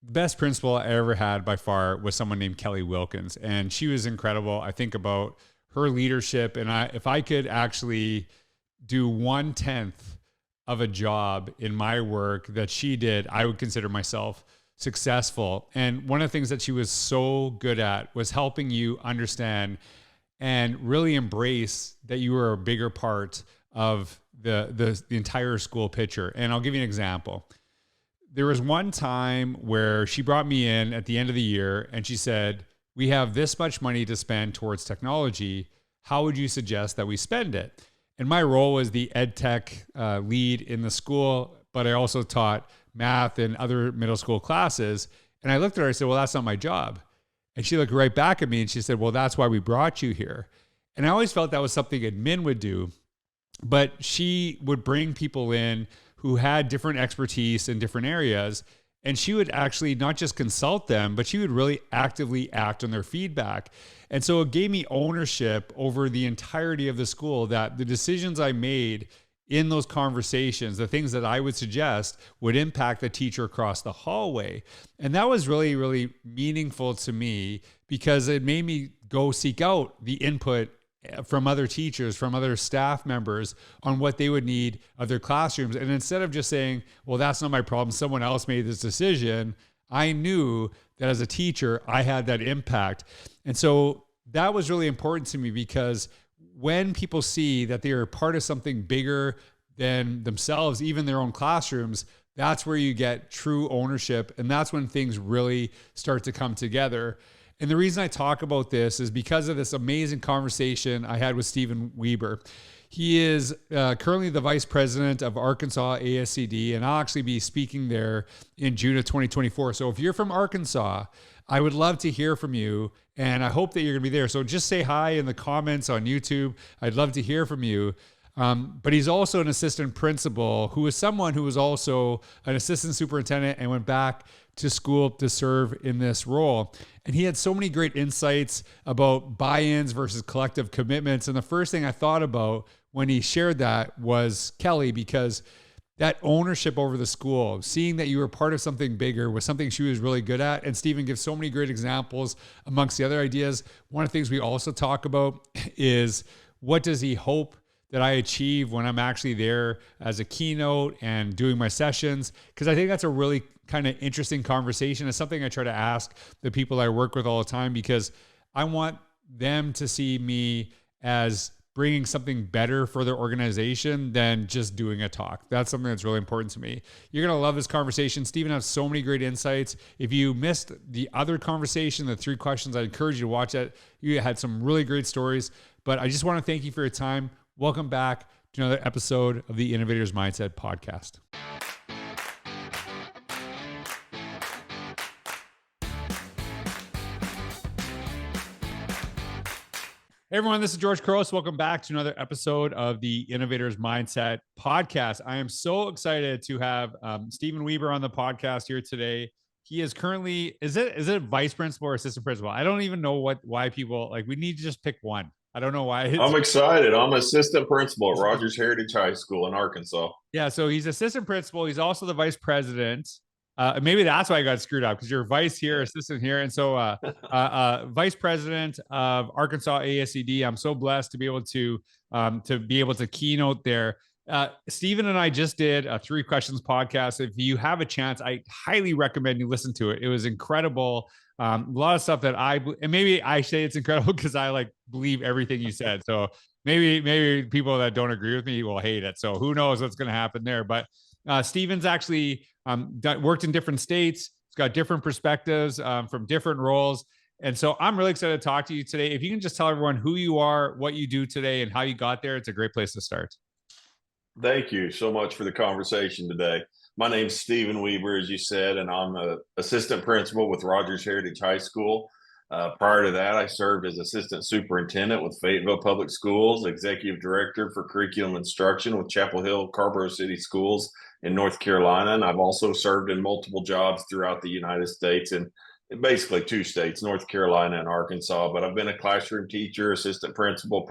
best principal I ever had by far was someone named Kelly Wilkins, and she was incredible. I think about her leadership, and if I could actually do 1/10 of a job in my work that she did, I would consider myself successful. And one of the things that she was so good at was helping you understand and really embrace that you were a bigger part of the entire school picture. And I'll give you an example. There was one time where she brought me in at the end of the year and she said, "We have this much money to spend towards technology. How would you suggest that we spend it?" And my role was the ed tech lead in the school, but I also taught math and other middle school classes. And I looked at her, I said, "Well, that's not my job." And she looked right back at me and she said, "Well, that's why we brought you here." And I always felt that was something admin would do, but she would bring people in who had different expertise in different areas. And she would actually not just consult them, but she would really actively act on their feedback. And so it gave me ownership over the entirety of the school, that the decisions I made in those conversations, the things that I would suggest, would impact the teacher across the hallway. And that was really, really meaningful to me because it made me go seek out the input from other teachers, from other staff members on what they would need of their classrooms. And instead of just saying, "Well, that's not my problem, someone else made this decision," I knew that as a teacher, I had that impact. And so that was really important to me, because when people see that they are part of something bigger than themselves, even their own classrooms, that's where you get true ownership. And that's when things really start to come together. And the reason I talk about this is because of this amazing conversation I had with Stephen Weber. He is currently the vice president of Arkansas ASCD, and I'll actually be speaking there in June of 2024. So if you're from Arkansas, I would love to hear from you, and I hope that you're going to be there. So just say hi in the comments on YouTube. I'd love to hear from you. But he's also an assistant principal who is someone who was also an assistant superintendent and went back to school to serve in this role. And he had so many great insights about buy-ins versus collective commitments. And the first thing I thought about when he shared that was Kelly, because that ownership over the school, seeing that you were part of something bigger, was something she was really good at. And Stephen gives so many great examples amongst the other ideas. One of the things we also talk about is, what does he hope that I achieve when I'm actually there as a keynote and doing my sessions? Because I think that's a really kind of interesting conversation. It's something I try to ask the people I work with all the time, because I want them to see me as bringing something better for their organization than just doing a talk. That's something that's really important to me. You're going to love this conversation. Stephen has so many great insights. If you missed the other conversation, the 3 questions, I encourage you to watch that. You had some really great stories, but I just want to thank you for your time. Welcome back to another episode of the Innovator's Mindset podcast. Hey everyone, this is George Couros. Welcome back to another episode of the Innovator's Mindset podcast. I am so excited to have Stephen Weber on the podcast here today. He is currently, is it vice principal or assistant principal? I don't even know why people, like, we need to just pick one. I don't know why. I'm excited. I'm assistant principal at Rogers Heritage High School in Arkansas. Yeah, so he's assistant principal. He's also the vice president. Maybe that's why I got screwed up, because you're vice here, assistant here. And so vice president of Arkansas ASCD. I'm so blessed to be able to keynote there. Stephen and I just did a 3 questions podcast. If you have a chance, I highly recommend you listen to it. It was incredible. A lot of stuff that and maybe I say it's incredible because I believe everything you said. So maybe people that don't agree with me will hate it. So who knows what's going to happen there. But Stephen's actually worked in different states. He's got different perspectives from different roles. And so I'm really excited to talk to you today. If you can just tell everyone who you are, what you do today, and how you got there, it's a great place to start. Thank you so much for the conversation today. My name's Stephen Weber, as you said, and I'm an assistant principal with Rogers Heritage High School. Prior to that, I served as assistant superintendent with Fayetteville Public Schools, executive director for curriculum instruction with Chapel Hill Carborough City Schools in North Carolina. And I've also served in multiple jobs throughout the United States, and basically 2 states, North Carolina and Arkansas. But I've been a classroom teacher, assistant principal.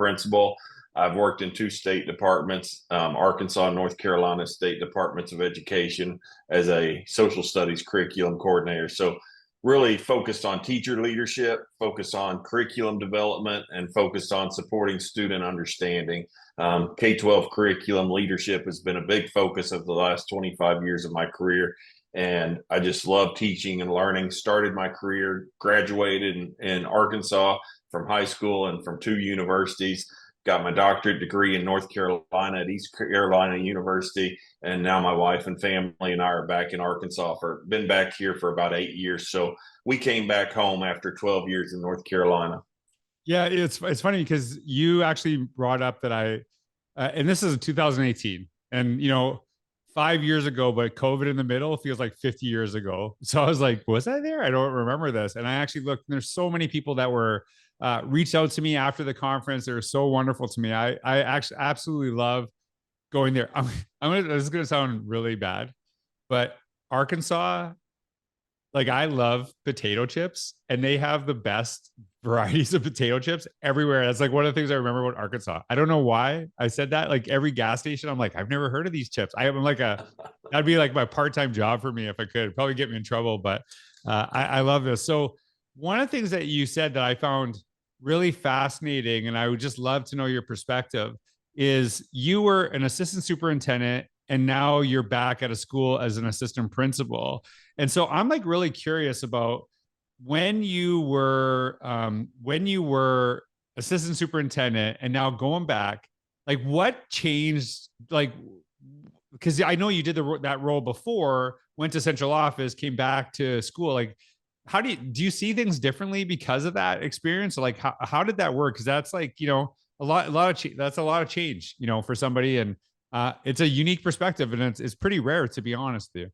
I've worked in two state departments, Arkansas and North Carolina state departments of education as a social studies curriculum coordinator. So really focused on teacher leadership, focused on curriculum development, and focused on supporting student understanding. K-12 curriculum leadership has been a big focus of the last 25 years of my career. And I just love teaching and learning. Started my career, graduated in Arkansas from high school and from two universities. Got my doctorate degree in North Carolina at East Carolina University. And now my wife and family and I are back in Arkansas been back here for about 8 years. So we came back home after 12 years in North Carolina. Yeah, it's funny because you actually brought up that and this is 2018, and 5 years ago, but COVID in the middle feels like 50 years ago. So I was like, was I there? I don't remember this. And I actually looked, and there's so many people that were reached out to me after the conference. They were so wonderful to me. I actually absolutely love going there. This is going to sound really bad, but Arkansas, like, I love potato chips, and they have the best varieties of potato chips everywhere. That's like one of the things I remember about Arkansas. I don't know why I said that. Like, every gas station, I'm like, I've never heard of these chips. I'm like that'd be like my part-time job for me if I could. It'd probably get me in trouble, but I love this. So one of the things that you said that I found really fascinating, and I would just love to know your perspective, is you were an assistant superintendent, and now you're back at a school as an assistant principal. And so I'm like really curious about when you were assistant superintendent and now going back, like what changed? Like, because I know you did that role before, went to central office, came back to school. Like, how do you see things differently because of that experience? So like, how did that work? Because that's like, that's a lot of change, for somebody, and it's a unique perspective, and it's pretty rare, to be honest with you.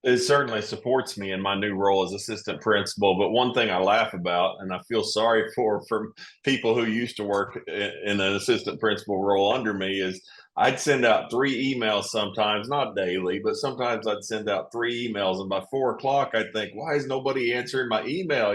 It certainly supports me in my new role as assistant principal. But one thing I laugh about, and I feel sorry for people who used to work in an assistant principal role under me, is I'd send out 3 emails sometimes, not daily, but sometimes I'd send out 3 emails. And by 4 o'clock, I'd think, why is nobody answering my email?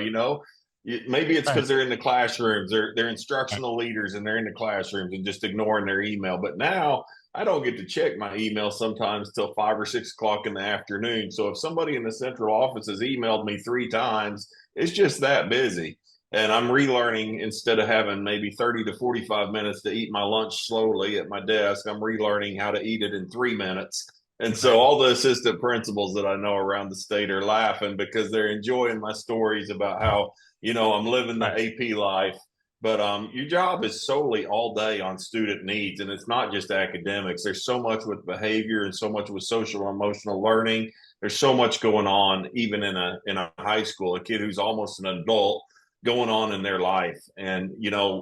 Maybe it's because they're in the classrooms, they're instructional leaders, and they're in the classrooms and just ignoring their email. But now I don't get to check my email sometimes till 5 or 6 o'clock in the afternoon. So if somebody in the central office has emailed me 3 times, it's just that busy. And I'm relearning, instead of having maybe 30 to 45 minutes to eat my lunch slowly at my desk, I'm relearning how to eat it in 3 minutes. And so all the assistant principals that I know around the state are laughing because they're enjoying my stories about how, I'm living the AP life. But your job is solely all day on student needs, and it's not just academics. There's so much with behavior and so much with social and emotional learning. There's so much going on, even in a high school, a kid who's almost an adult going on in their life. And,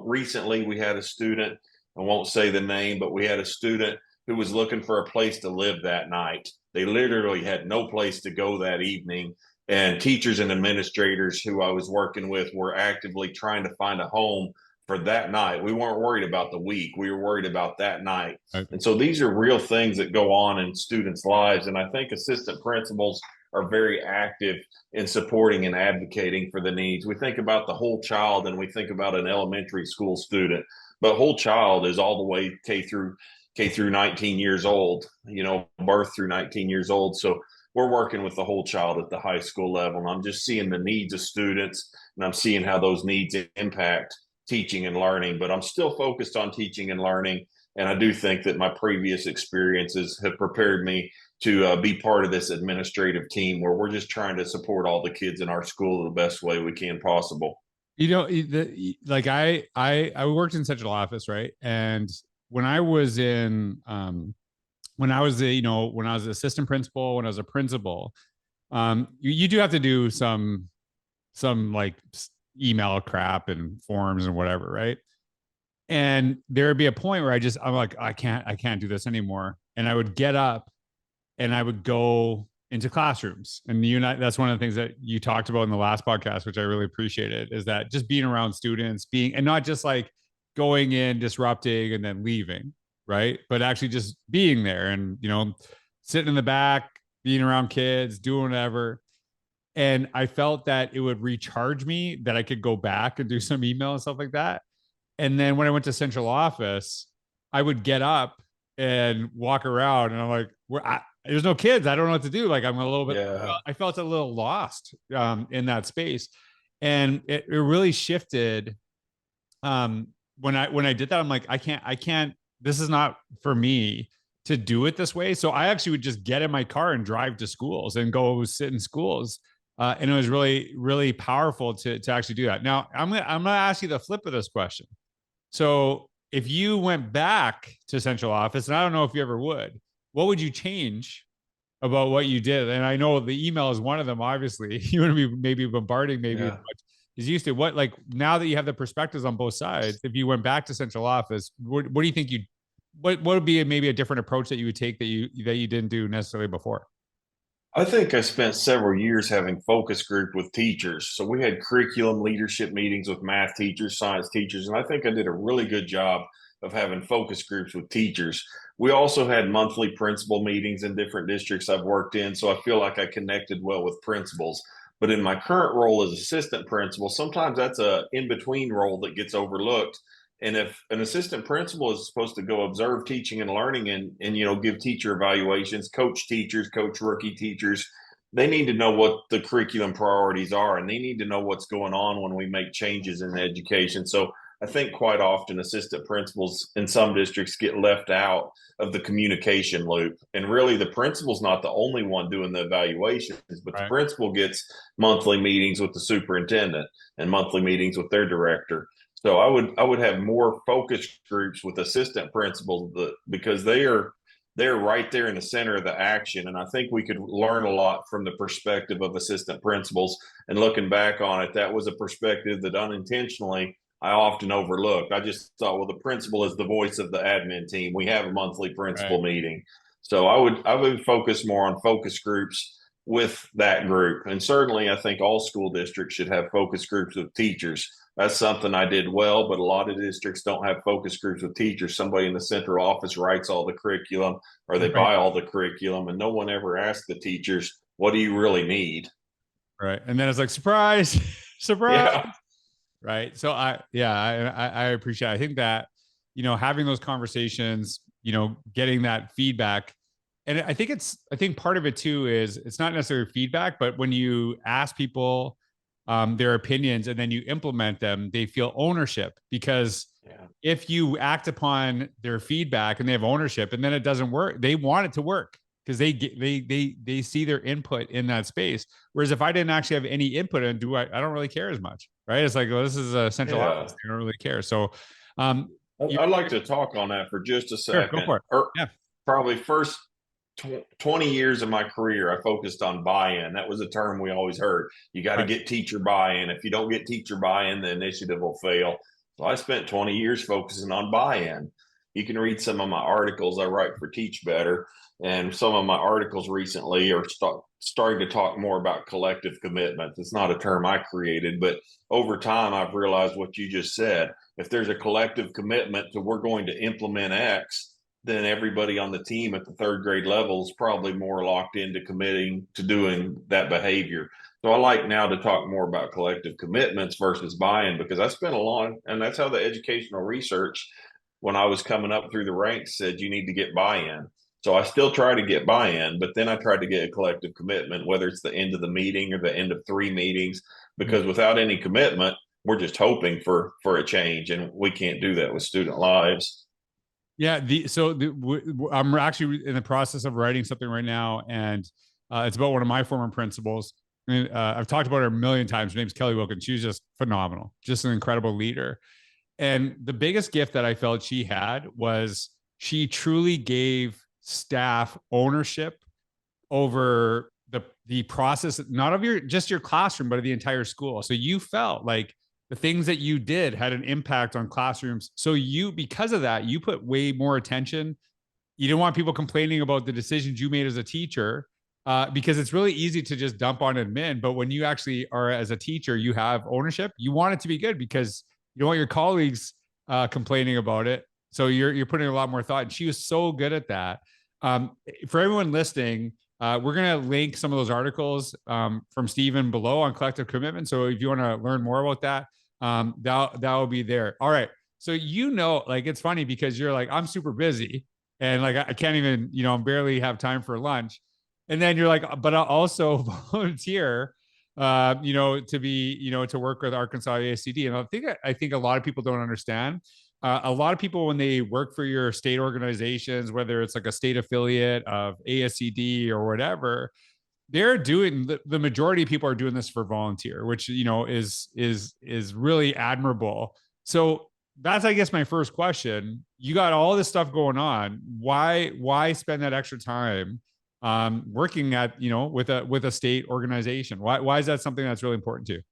recently we had a student, I won't say the name, but we had a student who was looking for a place to live that night. They literally had no place to go that evening. And teachers and administrators who I was working with were actively trying to find a home for that night. We weren't worried about the week. We were worried about that night. Okay. And so these are real things that go on in students' lives. And I think assistant principals are very active in supporting and advocating for the needs. We think about the whole child, and we think about an elementary school student, but whole child is all the way K through 19 years old, birth through 19 years old. So we're working with the whole child at the high school level. And I'm just seeing the needs of students, and I'm seeing how those needs impact teaching and learning. But I'm still focused on teaching and learning. And I do think that my previous experiences have prepared me to be part of this administrative team where we're just trying to support all the kids in our school the best way we can possible. Like I worked in central office, right? And when I was when I was an assistant principal, when I was a principal, you do have to do some like email crap and forms and whatever, right? And there would be a point where I'm like, I can't do this anymore. And I would get up and I would go into classrooms. And that's one of the things that you talked about in the last podcast, which I really appreciated, is that just being around students, and not just like going in, disrupting, and then leaving, right? But actually just being there and, sitting in the back, being around kids, doing whatever. And I felt that it would recharge me, that I could go back and do some email and stuff like that. And then when I went to central office, I would get up and walk around, and I'm like, there's no kids. I don't know what to do. Like I'm a little bit, Yeah. I felt a little lost in that space. And it really shifted when I did that. I'm like, I can't, this is not for me to do it this way. So I actually would just get in my car and drive to schools and go sit in schools. And it was really, really powerful to actually do that. Now I'm gonna ask you the flip of this question. So if you went back to central office, and I don't know if you ever would, what would you change about what you did? And I know the email is one of them, obviously. You want to be maybe bombarding maybe as Yeah. much as you used to. What, like, now that you have the perspectives on both sides, if you went back to central office, what do you think what would be maybe a different approach that you would take that you didn't do necessarily before? I think I spent several years having focus group with teachers. So we had curriculum leadership meetings with math teachers, science teachers, and I think I did a really good job of having focus groups with teachers. We also had monthly principal meetings in different districts I've worked in, so I feel like I connected well with principals. But in my current role as assistant principal, sometimes that's a in-between role that gets overlooked. And if an assistant principal is supposed to go observe teaching and learning and give teacher evaluations, coach teachers, coach rookie teachers, they need to know what the curriculum priorities are, and they need to know what's going on when we make changes in education. So I think quite often assistant principals in some districts get left out of the communication loop. And really the principal's not the only one doing the evaluations, but the Right. principal gets monthly meetings with the superintendent and monthly meetings with their director. So I would have more focus groups with assistant principals because they're right there in the center of the action, and I think we could learn a lot from the perspective of assistant principals. And looking back on it, that was a perspective that unintentionally I often overlooked. I just thought, well, the principal is the voice of the admin team. We have a monthly Right. principal meeting, so I would focus more on focus groups with that group. And certainly, I think all school districts should have focus groups with teachers. That's something I did well, but a lot of districts don't have focus groups with teachers. Somebody in the central office writes all the curriculum or they Right. buy all the curriculum, and no one ever asks the teachers, what do you really need? Right. And then it's like, surprise, surprise. Yeah. Right. So I appreciate it. I think that, having those conversations, getting that feedback. And I think part of it too is it's not necessarily feedback, but when you ask people their opinions and then you implement them, they feel ownership, because Yeah. if you act upon their feedback and they have ownership and then it doesn't work, they want it to work because they see their input in that space. Whereas if I didn't actually have any input and I don't really care as much, right? It's like, well, this is a central Yeah. office. I don't really care. So, um, you, I'd like to talk on that for just a sure, go second. for it. Or Yeah. probably first 20 years of my career, I focused on buy-in. That was a term we always heard. You got to Right. get teacher buy-in. If you don't get teacher buy-in, the initiative will fail. So I spent 20 years focusing on buy-in. You can read some of my articles I write for Teach Better, and some of my articles recently are starting to talk more about collective commitment. It's not a term I created, but over time I've realized what you just said. If there's a collective commitment to we're going to implement X, then everybody on the team at the third grade level is probably more locked into committing to doing that behavior. So I like now to talk more about collective commitments versus buy-in, because I spent and that's how the educational research when I was coming up through the ranks said you need to get buy-in. So I still try to get buy-in, but then I tried to get a collective commitment, whether it's the end of the meeting or the end of 3 meetings, because without any commitment, we're just hoping for a change, and we can't do that with student lives. Yeah. I'm actually in the process of writing something right now, and it's about one of my former principals. And, I've talked about her a million times. Her name's Kelly Wilkins. She's just phenomenal, just an incredible leader. And the biggest gift that I felt she had was she truly gave staff ownership over the process, not of just your classroom, but of the entire school. So you felt like the things that you did had an impact on classrooms. So because of that, you put way more attention. You didn't want people complaining about the decisions you made as a teacher, because it's really easy to just dump on admin. But when you actually are, as a teacher, you have ownership. You want it to be good because you don't want your colleagues complaining about it. So you're putting a lot more thought. And she was so good at that. For everyone listening, we're going to link some of those articles from Stephen below on collective commitment. So if you want to learn more about that, that will be there. All right. So, like, it's funny because you're like, I'm super busy and like, I can't even, I barely have time for lunch. And then you're like, but I'll also volunteer, to be, to work with Arkansas ASCD. And I think a lot of people don't understand. A lot of people, when they work for your state organizations, whether it's like a state affiliate of ASCD or whatever, they're doing the majority of people are doing this for volunteer, which is really admirable. So that's, I guess, my first question. You got all this stuff going on. Why spend that extra time working at with a state organization? Why is that something that's really important to you?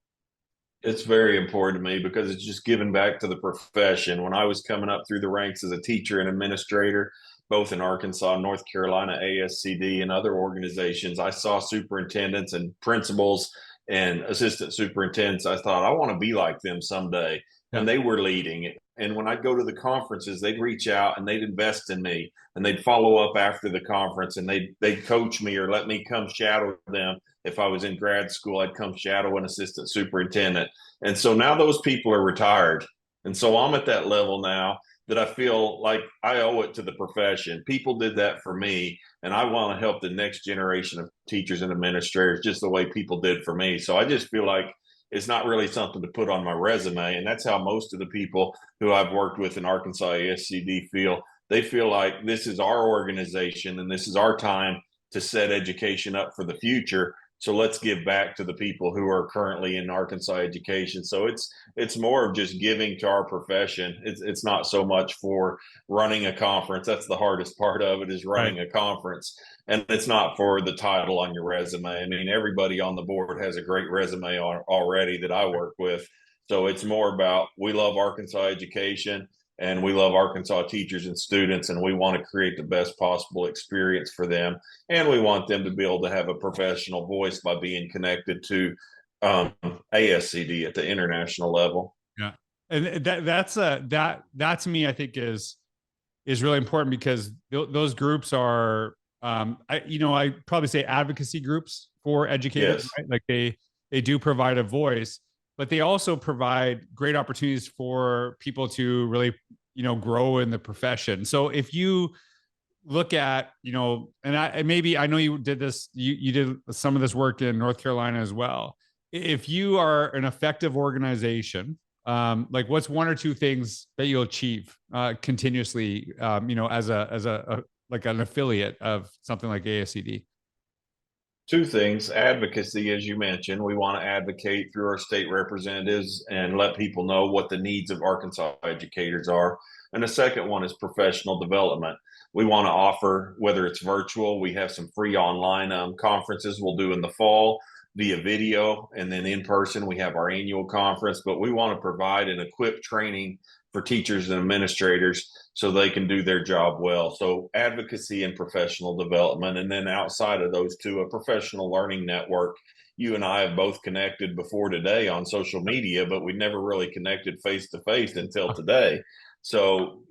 It's very important to me because it's just giving back to the profession. When I was coming up through the ranks as a teacher and administrator, both in Arkansas, North Carolina, ASCD, and other organizations, I saw superintendents and principals and assistant superintendents. I thought, I want to be like them someday. Yeah. And they were leading. And when I'd go to the conferences, they'd reach out and they'd invest in me and they'd follow up after the conference and they'd coach me or let me come shadow them. If I was in grad school, I'd come shadow an assistant superintendent. And so now those people are retired. And so I'm at that level now that I feel like I owe it to the profession. People did that for me, and I want to help the next generation of teachers and administrators just the way people did for me. So I just feel like it's not really something to put on my resume. And that's how most of the people who I've worked with in Arkansas ASCD feel. They feel like this is our organization and this is our time to set education up for the future. So let's give back to the people who are currently in Arkansas education. So it's more of just giving to our profession. It's not so much for running a conference. That's the hardest part of it, is running a conference. And it's not for the title on your resume. I mean, everybody on the board has a great resume already that I work with. So it's more about, we love Arkansas education and we love Arkansas teachers and students, and we want to create the best possible experience for them. And we want them to be able to have a professional voice by being connected to ASCD at the international level. Yeah. And that to me, I think is really important, because those groups are, I probably say advocacy groups for educators, Yes. right? Like they do provide a voice, but they also provide great opportunities for people to really, grow in the profession. So if you look at, and I know you did this, you did some of this work in North Carolina as well. If you are an effective organization, like, what's one or two things that you'll achieve continuously, as a like an affiliate of something like ASCD? Two things: advocacy, as you mentioned. We want to advocate through our state representatives and let people know what the needs of Arkansas educators are. And the second one is professional development. We want to offer, whether it's virtual, we have some free online conferences we'll do in the fall via video, and then in person, we have our annual conference. But we want to provide and equip training for teachers and administrators so they can do their job well. So advocacy and professional development. And then outside of those two, a professional learning network. You and I have both connected before today on social media, but we never really connected face to face until today. So,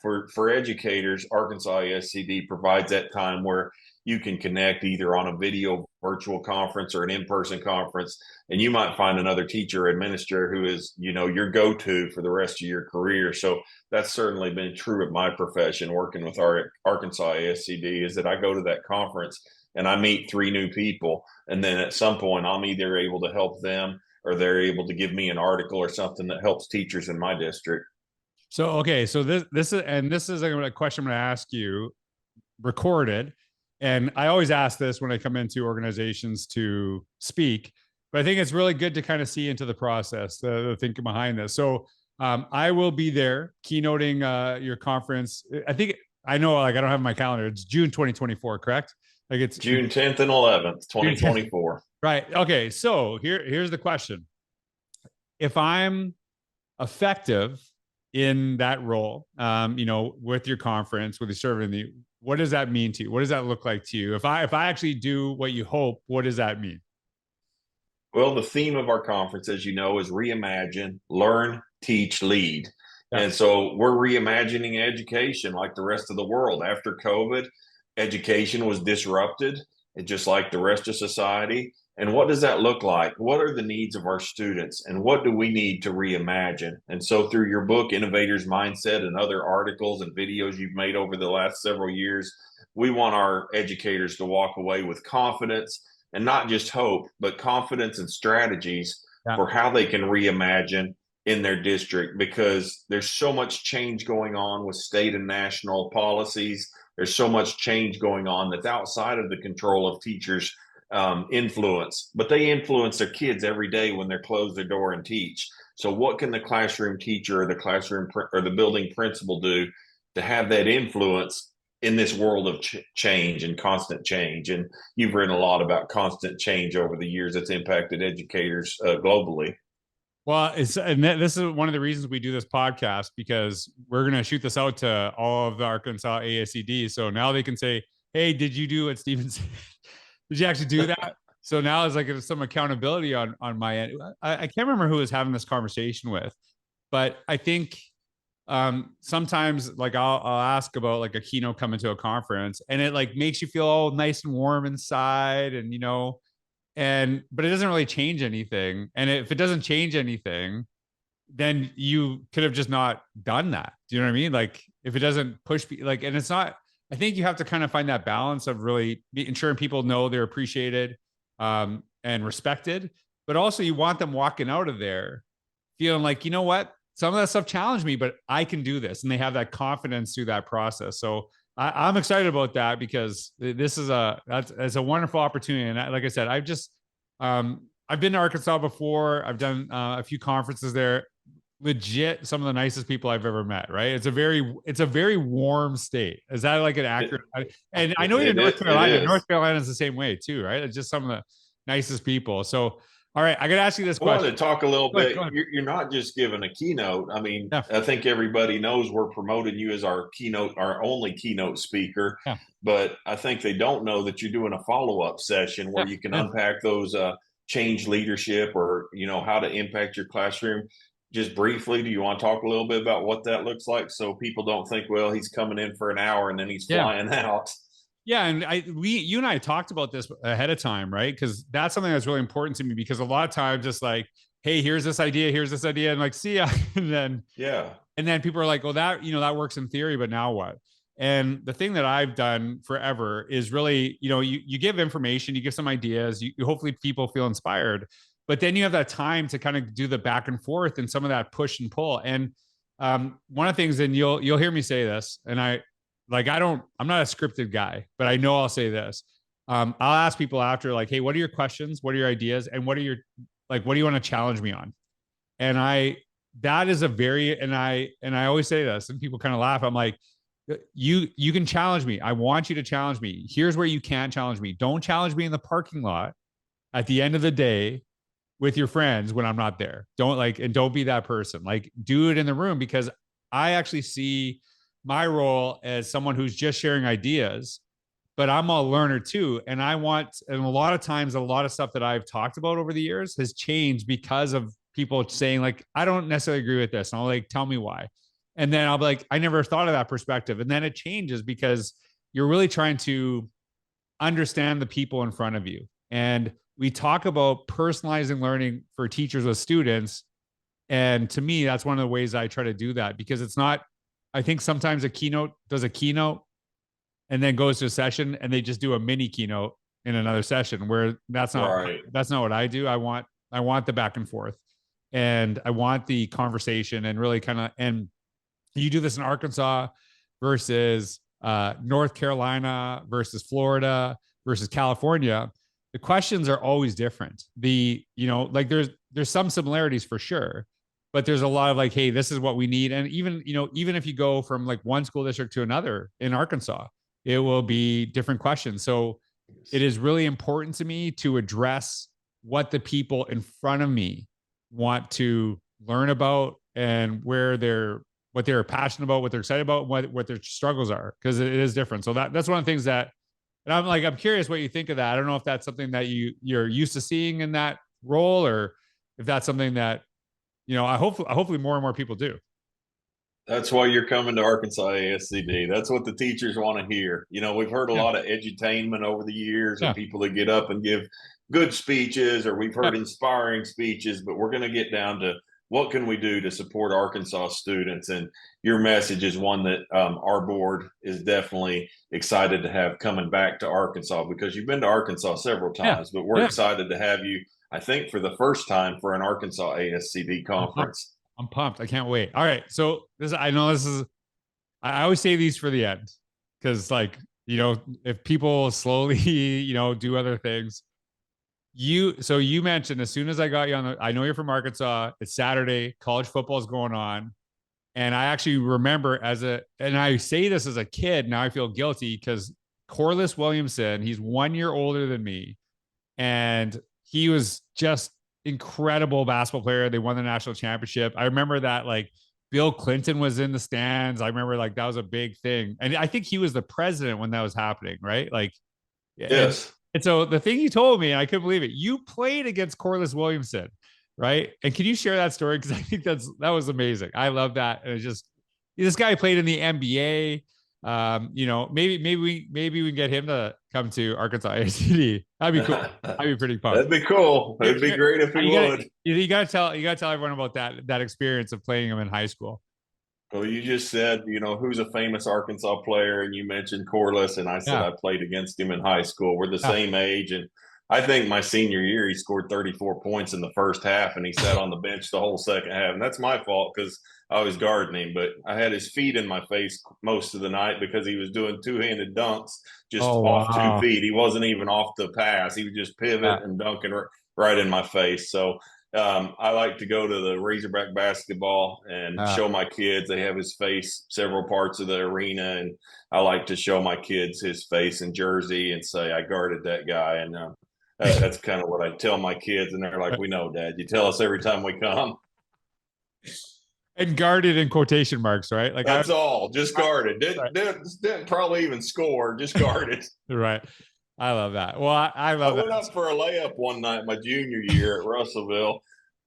for educators, Arkansas ASCD provides that time where you can connect either on a video virtual conference or an in-person conference, and you might find another teacher or administrator who is, your go-to for the rest of your career. So that's certainly been true of my profession, working with our Arkansas ASCD, is that I go to that conference and I meet 3 new people. And then at some point, I'm either able to help them or they're able to give me an article or something that helps teachers in my district. So, okay. So this is a question I'm going to ask you, recorded. And I always ask this when I come into organizations to speak, but I think it's really good to kind of see into the process, the thinking behind this. So I will be there keynoting your conference. I know, like, I don't have my calendar. It's June 2024, correct? Like, it's June 10th and 11th, 2024. Right. Okay. So here's the question. If I'm effective in that role, with your conference, with your serving, what does that mean to you? What does that look like to you? If I actually do what you hope, what does that mean? Well, the theme of our conference, as you know, is reimagine, learn, teach, lead. Yeah. And so we're reimagining education like the rest of the world. After COVID, education was disrupted, just like the rest of society. And what does that look like? What are the needs of our students? And what do we need to reimagine? And so, through your book, Innovator's Mindset, and other articles and videos you've made over the last several years, we want our educators to walk away with confidence, and not just hope, but confidence and strategies for how they can reimagine in their district, because there's so much change going on with state and national policies. There's so much change going on that's outside of the control of teachers' influence, but they influence their kids every day when they close their door and teach. So what can the classroom teacher or the classroom or the building principal do to have that influence in this world of change and constant change? And you've written a lot about constant change over the years that's impacted educators globally. Well, this is one of the reasons we do this podcast, because we're going to shoot this out to all of the Arkansas ASCD. So now they can say, hey, did you do what Steven said? Did you actually do that? So now it's like some accountability on my end. I can't remember who I was having this conversation with, but I think sometimes like I'll ask about like a keynote coming to a conference, and it like makes you feel all nice and warm inside, and but it doesn't really change anything. And if it doesn't change anything, then you could have just not done that. Do you know what I mean? Like if it doesn't push, like, and it's not, I think you have to kind of find that balance of really ensuring people know they're appreciated and respected, but also you want them walking out of there feeling like, you know what, some of that stuff challenged me, but I can do this. And they have that confidence through that process. So I'm excited about that, because this is it's a wonderful opportunity. And like I said, I've been to Arkansas before. I've done a few conferences there. Legit, some of the nicest people I've ever met. Right? It's a very warm state. Is that like an accurate? And I know you're in North Carolina. North Carolina is the same way too, right? It's just some of the nicest people. So, all right, I got to ask you this question. I want to talk a little bit. You're not just giving a keynote. I mean, yeah. I think everybody knows we're promoting you as our only keynote speaker. Yeah. But I think they don't know that you're doing a follow-up session where you can unpack those change leadership, or how to impact your classroom. Just briefly, do you want to talk a little bit about what that looks like, so people don't think, well, he's coming in for an hour and then he's flying out? Yeah, and you and I talked about this ahead of time, right? Because that's something that's really important to me, because a lot of times it's like, hey, here's this idea, and like, see ya. And then people are like, well, that works in theory, but now what? And the thing that I've done forever is really, you give information, you give some ideas, you hopefully people feel inspired, but then you have that time to kind of do the back and forth and some of that push and pull. And one of the things, and you'll hear me say this, and I'm not a scripted guy, but I know I'll say this. I'll ask people after, like, hey, what are your questions? What are your ideas? And what do you want to challenge me on? And I always say this, and people kind of laugh. I'm like, you can challenge me. I want you to challenge me. Here's where you can't challenge me. Don't challenge me in the parking lot at the end of the day with your friends when I'm not there. Don't be that person. Like, do it in the room, because I actually see my role as someone who's just sharing ideas, but I'm a learner too. And a lot of times, a lot of stuff that I've talked about over the years has changed because of people saying, like, I don't necessarily agree with this. And I'll like, tell me why. And then I'll be like, I never thought of that perspective. And then it changes, because you're really trying to understand the people in front of you. And we talk about personalizing learning for teachers with students. And to me, that's one of the ways I try to do that, because it's not, I think sometimes a keynote does a keynote and then goes to a session, and they just do a mini keynote in another session, where that's not what I do. I want the back and forth, and I want the conversation, and really and you do this in Arkansas versus North Carolina versus Florida versus California. The questions are always different. There's some similarities for sure, but there's a lot of like, hey, this is what we need. And even if you go from like one school district to another in Arkansas, it will be different questions. So it is really important to me to address what the people in front of me want to learn about, and what they're passionate about, what they're excited about, what their struggles are, because it is different. So that's one of the things that, and I'm curious what you think of that. I don't know if that's something that you're used to seeing in that role, or if that's something that, hopefully more and more people do. That's why you're coming to Arkansas ASCD. That's what the teachers want to hear. We've heard a Yeah. lot of edutainment over the years, or Yeah. people that get up and give good speeches, or we've heard Yeah. inspiring speeches, but we're going to get down to what can we do to support Arkansas students. And your message is one that our board is definitely excited to have coming back to Arkansas, because you've been to Arkansas several times, but we're excited to have you, I think, for the first time for an Arkansas ASCD conference. I'm pumped. I can't wait. All right. So I know this is, I always say these for the end, because if people slowly, do other things, so you mentioned, as soon as I got you on I know you're from Arkansas, it's Saturday, college football is going on. And I actually remember and I say this as a kid, now I feel guilty, because Corliss Williamson, he's 1 year older than me. And he was just incredible basketball player. They won the national championship. I remember that Bill Clinton was in the stands. I remember that was a big thing. And I think he was the president when that was happening, right? Yes. And so the thing you told me, I couldn't believe it. You played against Corliss Williamson, right? And can you share that story? Because I think that was amazing. I love that. And it's just, this guy played in the NBA. Maybe we can get him to come to Arkansas ACD. That'd be cool. I'd be pretty pumped. That'd be cool. It'd be great if he would. You gotta tell everyone about that experience of playing him in high school. Well, you just said, who's a famous Arkansas player, and you mentioned Corliss, and I said I played against him in high school. We're the same age, and I think my senior year he scored 34 points in the first half, and he sat on the bench the whole second half. And that's my fault, because I was guarding him, but I had his feet in my face most of the night because he was doing two-handed dunks just off 2 feet. He wasn't even off the pass. He would just pivot and dunking right in my face. So I like to go to the Razorback basketball and show my kids. They have his face several parts of the arena, and I like to show my kids his face and jersey and say, I guarded that guy. And that's kind of what I tell my kids, and they're like, we know, Dad. You tell us every time we come. And guarded in quotation marks, right? That's all. Just guarded. Didn't probably even score. Just guarded. Right. I love that. Well, I love that. I went up for a layup one night my junior year at Russellville,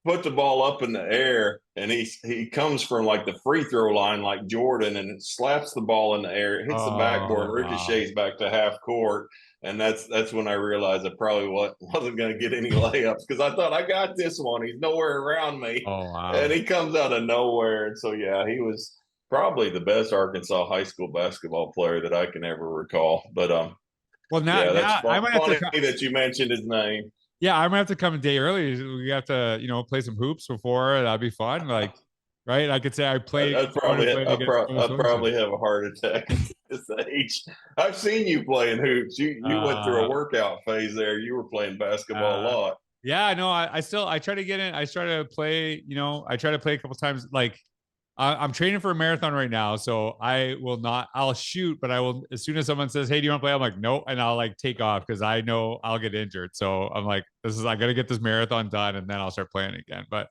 put the ball up in the air, and he comes from the free throw line like Jordan, and it slaps the ball in the air. It hits the backboard, ricochets back to half court. And that's when I realized I probably wasn't going to get any layups, because I thought, I got this one. He's nowhere around me. Oh, wow. And he comes out of nowhere. And so, yeah, he was probably the best Arkansas high school basketball player that I can ever recall. But well, now that's I'm gonna funny have to that you mentioned his name. Yeah, I'm gonna have to come a day early. We have to, play some hoops before. That'd be fun. Right? I could say I played. I'd probably have a heart attack at this age. I've seen you playing hoops. You went through a workout phase there. You were playing basketball a lot. Yeah, no, I try to get in. I try to play. I try to play a couple times. I'm training for a marathon right now, so I will not. I'll shoot, but I will, as soon as someone says, "Hey, do you want to play?" I'm like, "Nope," and I'll take off, because I know I'll get injured. So I'm like, I got to get this marathon done, and then I'll start playing again. But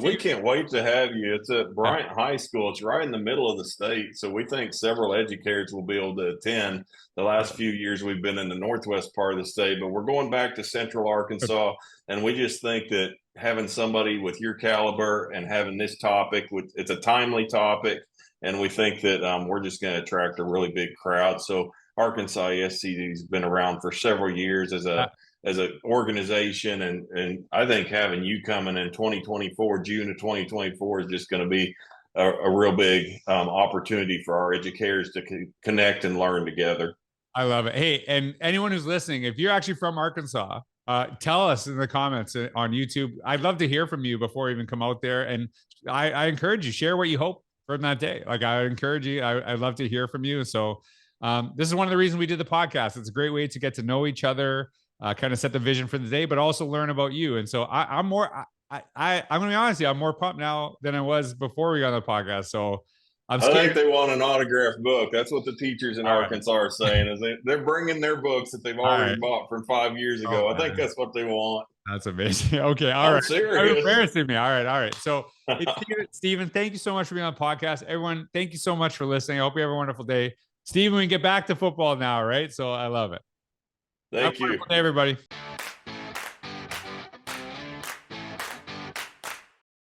we can't wait to have you. It's at Bryant High School. It's right in the middle of the state, so we think several educators will be able to attend. The last few years we've been in the northwest part of the state, but we're going back to Central Arkansas, and we just think that having somebody with your caliber and having this topic, it's a timely topic, and we think that we're just going to attract a really big crowd. So Arkansas ESCD has been around for several years as an organization, and I think having you coming in 2024, June of 2024, is just going to be a real big opportunity for our educators to connect and learn together. I love it. Hey, and anyone who's listening, if you're actually from Arkansas, tell us in the comments on YouTube. I'd love to hear from you before you even come out there. And I encourage you, share what you hope from that day. I encourage you. I'd love to hear from you. So this is one of the reasons we did the podcast. It's a great way to get to know each other, kind of set the vision for the day, but also learn about you. And so I'm going to be honest with you, I'm more pumped now than I was before we got on the podcast. So I think they want an autographed book. That's what the teachers in Arkansas are saying, is they're bringing their books that they've already bought from 5 years ago. I think that's what they want. That's amazing. Okay. All right. Serious. You're embarrassing me. All right. So Stephen, thank you so much for being on the podcast. Everyone, thank you so much for listening. I hope you have a wonderful day. Stephen, we can get back to football now, right? So I love it. Thank you. Have a wonderful day, everybody.